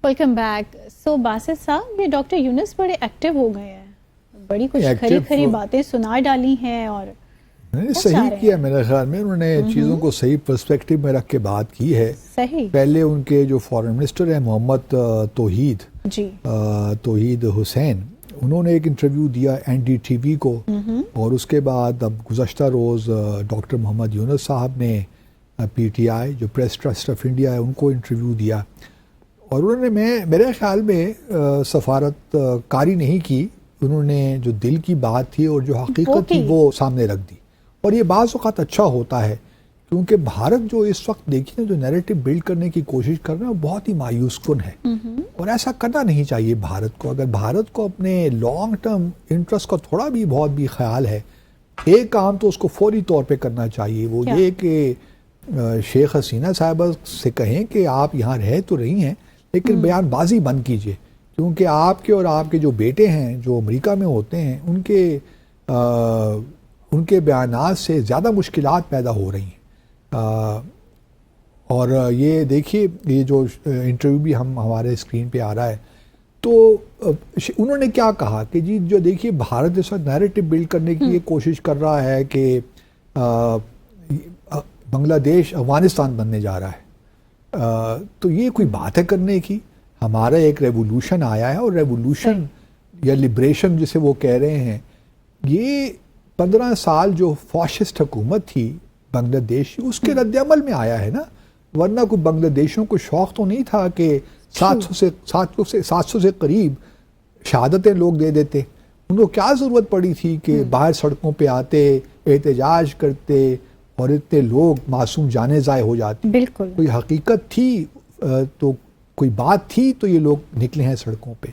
Welcome back. سو باسط صاحب, یہ doctor یونس بڑے ایکٹیو ہو گئے ہیں, بڑی کچھ کھری کھری باتیں سنا ڈالی ہیں, اور صحیح کیا میرے خیال میں انہوں نے چیزوں کو صحیح پرسپیکٹو میں رکھ کے بات کی ہے. صحیح. پہلے ان کے جو فارن منسٹر ہیں محمد توحید حسین, انہوں نے ایک انٹرویو دیا NDTV کو, اور اس کے بعد اب گزشتہ روز ڈاکٹر محمد یونس صاحب نے PTI جو پریس ٹرسٹ آف انڈیا ہے ان کو انٹرویو دیا, اور انہوں نے میرے خیال میں سفارت کاری نہیں کی. انہوں نے جو دل کی بات تھی اور جو حقیقت تھی وہ سامنے رکھ دی, اور یہ بعض اوقات اچھا ہوتا ہے, کیونکہ بھارت جو اس وقت دیکھیں جو نیریٹو بلڈ کرنے کی کوشش کر رہا ہے وہ بہت ہی مایوس کن ہے, اور ایسا کرنا نہیں چاہیے بھارت کو. اگر بھارت کو اپنے لانگ ٹرم انٹرسٹ کا تھوڑا بھی بہت بھی خیال ہے, ایک کام تو اس کو فوری طور پہ کرنا چاہیے, وہ یہ کہ شیخ حسینہ صاحبہ سے کہیں کہ آپ یہاں رہ تو رہی ہیں لیکن بیان بازی بند کیجئے, کیونکہ آپ کے اور آپ کے جو بیٹے ہیں جو امریکہ میں ہوتے ہیں ان کے بیانات سے زیادہ مشکلات پیدا ہو رہی ہیں. اور یہ دیکھیے یہ جو انٹرویو بھی ہمارے اسکرین پہ آ رہا ہے, تو انہوں نے کیا کہا کہ جی جو دیکھیے بھارت اس وقت نیریٹو بلڈ کرنے کی یہ کوشش کر رہا ہے کہ بنگلہ دیش افغانستان بننے جا رہا ہے, تو یہ کوئی بات ہے کرنے کی. ہمارا ایک ریولوشن آیا ہے, اور ریولوشن یا لبریشن جسے وہ کہہ رہے ہیں, یہ 15 سال جو فاشسٹ حکومت تھی بنگلہ دیش, اس کے رد عمل میں آیا ہے نا, ورنہ کوئی بنگلہ دیشوں کو شوق تو نہیں تھا کہ 700 سے قریب شہادتیں لوگ دے دیتے. ان کو کیا ضرورت پڑی تھی کہ باہر سڑکوں پہ آتے, احتجاج کرتے, اور اتنے لوگ معصوم جانیں ضائع ہو جاتی. بالکل کوئی حقیقت تھی تو کوئی بات تھی تو یہ لوگ نکلے ہیں سڑکوں پہ.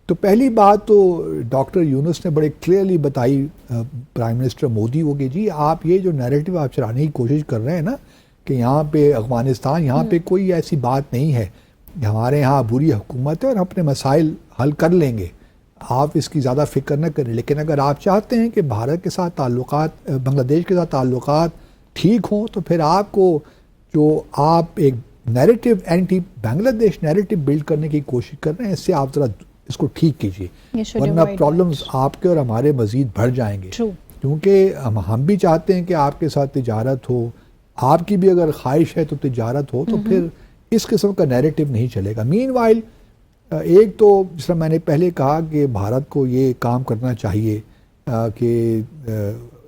تو پہلی بات تو ڈاکٹر یونس نے بڑے کلیئرلی بتائی پرائم منسٹر مودی کو کہ جی آپ یہ جو نیریٹو آپ چلانے کی کوشش کر رہے ہیں نا کہ یہاں پہ افغانستان, یہاں پہ کوئی ایسی بات نہیں ہے, ہمارے یہاں بری حکومت ہے اور ہم اپنے مسائل حل کر لیں گے, آپ اس کی زیادہ فکر نہ کریں. لیکن اگر آپ چاہتے ہیں کہ بھارت کے ساتھ تعلقات, بنگلہ دیش کے ساتھ تعلقات ٹھیک ہوں, تو پھر آپ کو جو آپ ایک نیریٹو اینٹی بنگلہ دیش نیریٹو بلڈ کرنے کی کوشش کر رہے ہیں, اس سے آپ ذرا اس کو ٹھیک کیجیے, ورنہ پرابلمز آپ کے اور ہمارے مزید بڑھ جائیں گے. کیونکہ ہم بھی چاہتے ہیں کہ آپ کے ساتھ تجارت ہو, آپ کی بھی اگر خواہش ہے تو تجارت ہو, تو پھر اس قسم کا نیریٹو نہیں چلے گا. مین وائل ایک تو جس طرح میں نے پہلے کہا کہ بھارت کو یہ کام کرنا چاہیے کہ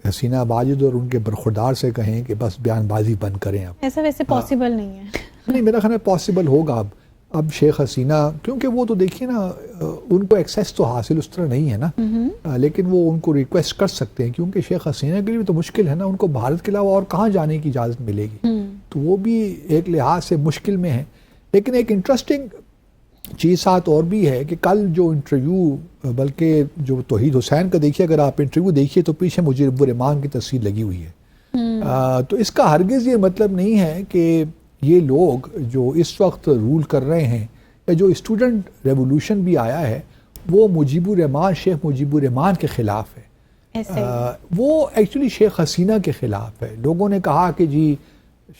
حسینہ واجد اور ان کے برخوردار سے کہیں کہ بس بیان بازی بند کریں. ایسا ویسے پاسبل نہیں ہے. نہیں, میرا خیال ہے پاسبل ہوگا. اب شیخ حسینہ, کیونکہ وہ تو دیکھیے نا ان کو ایکسیس تو حاصل اس طرح نہیں ہے نا, لیکن وہ ان کو ریکویسٹ کر سکتے ہیں, کیونکہ شیخ حسینہ کے لیے تو مشکل ہے نا, ان کو بھارت کے علاوہ اور کہاں جانے کی اجازت ملے گی, تو وہ بھی ایک لحاظ سے مشکل میں ہے. لیکن ایک انٹرسٹنگ چیز ساتھ اور بھی ہے کہ کل جو انٹرویو, بلکہ جو توحید حسین کا دیکھیے, اگر آپ انٹرویو دیکھیے تو پیچھے مجیب الرحمان کی تصویر لگی ہوئی ہے. تو اس کا ہرگز یہ مطلب نہیں ہے کہ یہ لوگ جو اس وقت رول کر رہے ہیں, یا جو اسٹوڈنٹ ریولوشن بھی آیا ہے, وہ مجیب الرحمان, شیخ مجیب الرحمان کے خلاف ہے. وہ ایکچولی شیخ حسینہ کے خلاف ہے. لوگوں نے کہا کہ جی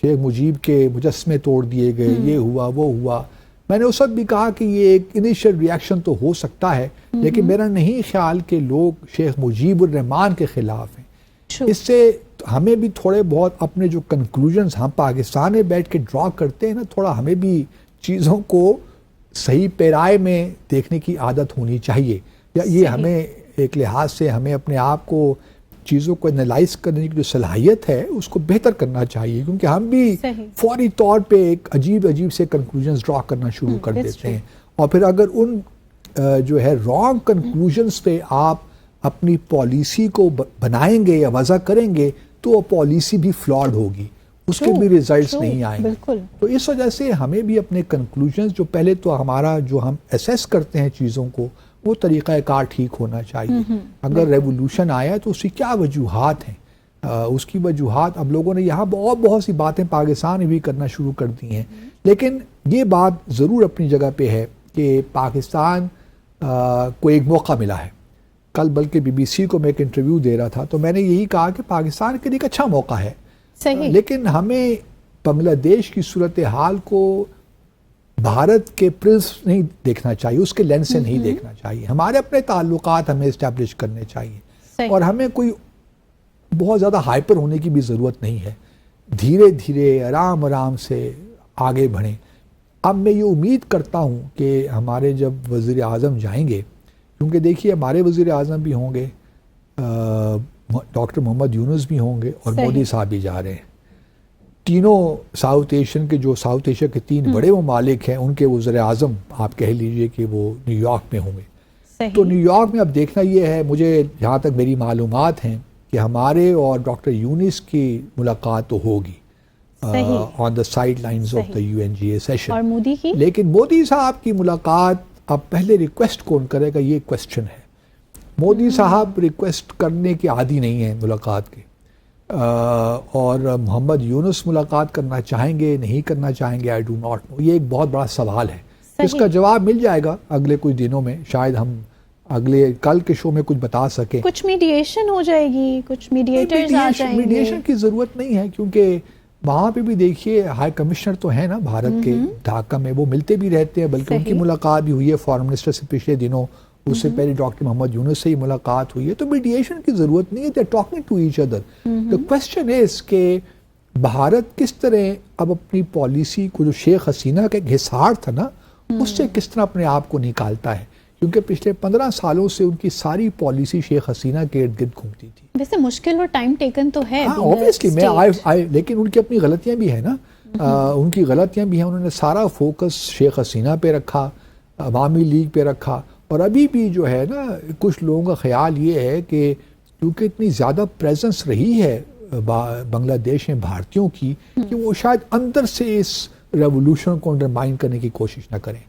شیخ مجیب کے مجسمے توڑ دیے گئے, یہ ہوا وہ ہوا. میں نے اس وقت بھی کہا کہ یہ ایک انیشیل ریاکشن تو ہو سکتا ہے, لیکن میرا نہیں خیال کہ لوگ شیخ مجیب الرحمان کے خلاف ہیں. اس سے ہمیں بھی تھوڑے بہت اپنے جو کنکلوژنز ہم پاکستان میں بیٹھ کے ڈرا کرتے ہیں نا, تھوڑا ہمیں بھی چیزوں کو صحیح پیرائے میں دیکھنے کی عادت ہونی چاہیے, یا یہ ہمیں ایک لحاظ سے ہمیں اپنے آپ کو چیزوں کو انالائز کرنے کی جو صلاحیت ہے اس کو بہتر کرنا چاہیے, کیونکہ ہم بھی فوری طور پہ ایک عجیب سے کنکلوژنز ڈرا کرنا شروع کر دیتے ہیں, اور پھر اگر ان جو ہے رانگ کنکلوژنز پہ آپ اپنی پالیسی کو بنائیں گے یا وضع کریں گے تو وہ پالیسی بھی فلاڈ ہوگی, اس کے بھی ریزلٹس نہیں آئیں گے. تو اس وجہ سے ہمیں بھی اپنے کنکلوژنز, جو پہلے تو ہمارا جو ہم اسیس کرتے ہیں چیزوں کو, وہ طریقہ کار ٹھیک ہونا چاہیے. اگر ریولوشن آیا تو اس کی کیا وجوہات ہیں, اس کی وجوہات اب لوگوں نے یہاں بہت سی باتیں پاکستان میں بھی کرنا شروع کر دی ہیں, لیکن یہ بات ضرور اپنی جگہ پہ ہے کہ پاکستان کو ایک موقع ملا ہے. کل بلکہ BBC کو میں ایک انٹرویو دے رہا تھا, تو میں نے یہی کہا کہ پاکستان کے لیے ایک اچھا موقع ہے, لیکن ہمیں بنگلہ دیش کی صورتحال کو بھارت کے پرنسپل نہیں دیکھنا چاہیے, اس کے لینس سے نہیں دیکھنا چاہیے. ہمارے اپنے تعلقات ہمیں اسٹیبلش کرنے چاہیے, اور ہمیں کوئی بہت زیادہ ہائپر ہونے کی بھی ضرورت نہیں ہے. دھیرے دھیرے آرام آرام سے آگے بڑھیں. اب میں یہ امید کرتا ہوں کہ ہمارے جب وزیر اعظم جائیں گے, کیونکہ دیکھیے ہمارے وزیر اعظم بھی ہوں گے, ڈاکٹر محمد یونس بھی ہوں گے, اور مودی صاحب بھی جا رہے ہیں. تینوں ساؤتھ ایشین کے, جو ساؤتھ ایشیا کے 3 بڑے ممالک ہیں, ان کے وزیر اعظم آپ کہہ لیجئے کہ وہ نیو یارک میں ہوں گے. تو نیو یارک میں اب دیکھنا یہ ہے, مجھے جہاں تک میری معلومات ہیں, کہ ہمارے اور ڈاکٹر یونس کی ملاقات تو ہوگی on the sidelines of the UNGA session. اور مودی کی, لیکن مودی صاحب کی ملاقات اب پہلے ریکویسٹ کون کرے گا, یہ کوشچن ہے. مودی صاحب ریکویسٹ کرنے کے عادی نہیں ہیں ملاقات کے, اور محمد یونس ملاقات کرنا چاہیں گے نہیں کرنا چاہیں گے, آئی ڈو ناٹ نو. یہ ایک بہت بڑا سوال ہے, اس کا جواب مل جائے گا اگلے کچھ دنوں میں. شاید ہم اگلے کل کے شو میں کچھ بتا سکیں. کچھ میڈیشن ہو جائے گی, کچھ میڈیٹرز آ جائیں گے. میڈیشن کی ضرورت نہیں ہے, کیونکہ وہاں پہ بھی دیکھیے ہائی کمشنر تو ہیں نا بھارت کے ڈھاکہ میں, وہ ملتے بھی رہتے ہیں, بلکہ ان کی ملاقات بھی ہوئی ہے فارن منسٹر سے پچھلے دنوں. اس سے پہلے ڈاکٹر محمد یونس سے ہی ملاقات ہوئی ہے. تو میڈیشن کی ضرورت نہیں ہے, they are talking to each other. The question is کہ بھارت کس طرح اب اپنی پالیسی کو, جو شیخ حسینہ کا ایک حصار تھا نا, اس سے کس طرح اپنے آپ کو نکالتا ہے, کیونکہ پچھلے 15 سالوں سے ان کی ساری پالیسی شیخ حسینہ کے ارد گرد گھومتی تھی. ویسے مشکل اور ٹائم ٹیکن تو ہے, obviously لیکن ان کی اپنی غلطیاں بھی ہیں نا, ان کی غلطیاں بھی ہیں. انہوں نے سارا فوکس شیخ حسینہ پہ رکھا, عوامی لیگ پہ رکھا, اور ابھی بھی جو ہے نا کچھ لوگوں کا خیال یہ ہے کہ کیونکہ اتنی زیادہ پریزنس رہی ہے بنگلہ دیش میں بھارتیوں کی, کہ وہ شاید اندر سے اس ریولوشن کو انڈرمائن کرنے کی کوشش نہ کریں,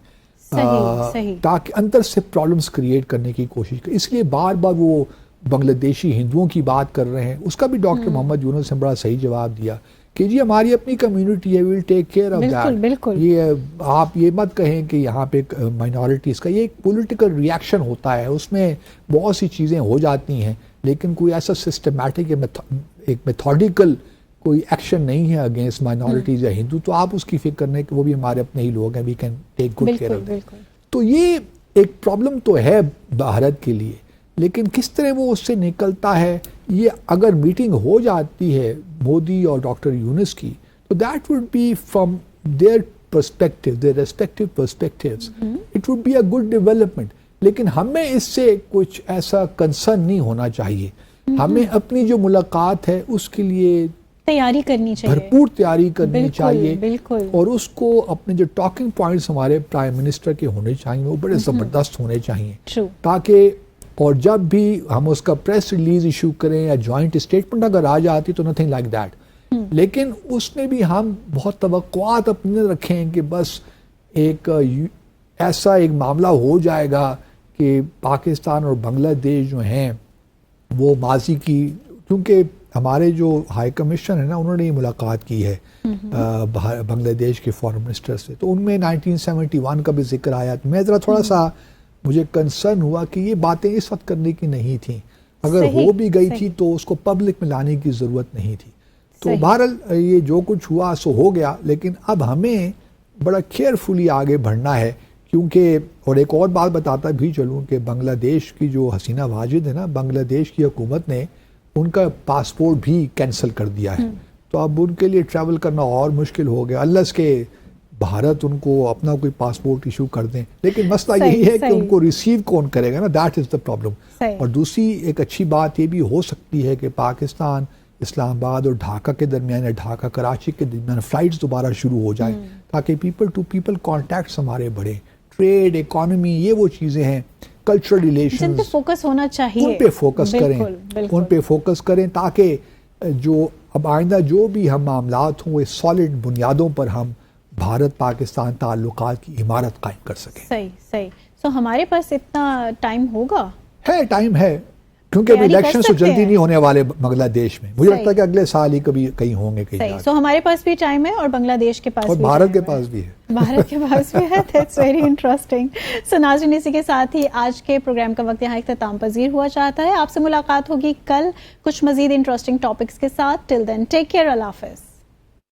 تاکہ اندر سے پرابلمز کریٹ کرنے کی کوشش کریں. اس لیے بار بار وہ بنگلہ دیشی ہندوؤں کی بات کر رہے ہیں. اس کا بھی ڈاکٹر محمد یونس نے بڑا صحیح جواب دیا کہ جی ہماری اپنی کمیونٹی ہے, we'll take care of that. یہ آپ یہ مت کہیں کہ یہاں پہ مائنورٹیز کا, یہ ایک پولیٹیکل ریئیکشن ہوتا ہے, اس میں بہت سی چیزیں ہو جاتی ہیں, لیکن کوئی ایسا سسٹمیٹک ایک میتھوڈیکل کوئی ایکشن نہیں ہے اگینسٹ مائنورٹیز یا ہندو. تو آپ اس کی فکر کرنے کہ وہ بھی ہمارے اپنے ہی لوگ ہیں, we can take good care of that. تو یہ ایک پرابلم تو ہے بھارت کے لیے, لیکن کس طرح وہ اس سے نکلتا ہے, یہ اگر میٹنگ ہو جاتی ہے مودی اور ڈاکٹر یونس کی, تو that would be from their perspective, their respective perspectives, it would be a good development. لیکن ہمیں اس سے کچھ ایسا کنسرن نہیں ہونا چاہیے. ہمیں اپنی جو ملاقات ہے اس کے لیے تیاری کرنی چاہیے, بھرپور تیاری کرنی چاہیے, بالکل. اور اس کو اپنے جو ٹاکنگ پوائنٹس ہمارے پرائم منسٹر کے ہونے چاہیے وہ بڑے زبردست ہونے چاہیے, تاکہ اور جب بھی ہم اس کا پریس ریلیز ایشو کریں یا جوائنٹ اسٹیٹمنٹ اگر آ جاتی تو نتھنگ لائک دیٹ. لیکن اس میں بھی ہم بہت توقعات اپنے رکھیں کہ بس ایک ایسا ایک معاملہ ہو جائے گا کہ پاکستان اور بنگلہ دیش جو ہیں وہ ماضی کی, کیونکہ ہمارے جو ہائی کمیشن ہے نا انہوں نے یہ ملاقات کی ہے بنگلہ دیش کے فارن منسٹر سے, تو ان میں 1971 کا بھی ذکر آیا. میں ذرا تھوڑا سا مجھے کنسرن ہوا کہ یہ باتیں اس وقت کرنے کی نہیں تھیں, اگر ہو بھی گئی تھی تو اس کو پبلک میں لانے کی ضرورت نہیں تھی. تو بہرحال یہ جو کچھ ہوا سو ہو گیا, لیکن اب ہمیں بڑا کیئرفلی آگے بڑھنا ہے, کیونکہ اور ایک اور بات بتاتا بھی چلوں کہ بنگلہ دیش کی جو حسینہ واجد ہے نا, بنگلہ دیش کی حکومت نے ان کا پاسپورٹ بھی کینسل کر دیا ہے. تو اب ان کے لیے ٹریول کرنا اور مشکل ہو گیا, اللہ کے بھارت ان کو اپنا کوئی پاسپورٹ ایشو کر دیں. لیکن مسئلہ یہی ہے کہ ان کو ریسیو کون کرے گا نا, دیٹ از دا پرابلم. اور دوسری ایک اچھی بات یہ بھی ہو سکتی ہے کہ پاکستان اسلام آباد اور ڈھاکہ کے درمیان یا ڈھاکہ کراچی کے درمیان فلائٹس دوبارہ شروع ہو جائیں, تاکہ پیپل ٹو پیپل کانٹیکٹس ہمارے بڑھیں. ٹریڈ, اکانومی, یہ وہ چیزیں ہیں, کلچرل ریلیشنز, جن پہ فوکس ہونا چاہیے, ان پہ فوکس کریں, ان پہ فوکس کریں, تاکہ جو اب آئندہ جو بھی ہم معاملات ہوں وہ سالڈ بنیادوں پر ہم بھارت پاکستان تعلقات کی عمارت قائم کر سکیں. صحیح. سو ہمارے پاس اتنا ٹائم ہوگا, ٹائم ہے, کیونکہ اب الیکشن تو جلدی نہیں ہونے والے بنگلہ دیش میں, مجھے لگتا ہے کہ اگلے سال ہی کبھی کہیں ہوں گے کہیں. سو ہمارے پاس بھی ٹائم ہے اور بنگلہ دیش کے پاس اور بھارت کے پاس بھی ہے. بھارت کے پاس بھی ہے. That's very interesting. سو ناظرین, اسی کے ساتھ ہی آج کے پروگرام کا وقت یہاں اختتام پذیر ہوا چاہتا ہے. آپ سے ملاقات ہوگی کل کچھ مزید انٹرسٹنگ ٹاپکس کے ساتھ. ٹل دین ٹیک کیئر, اللہ حافظ.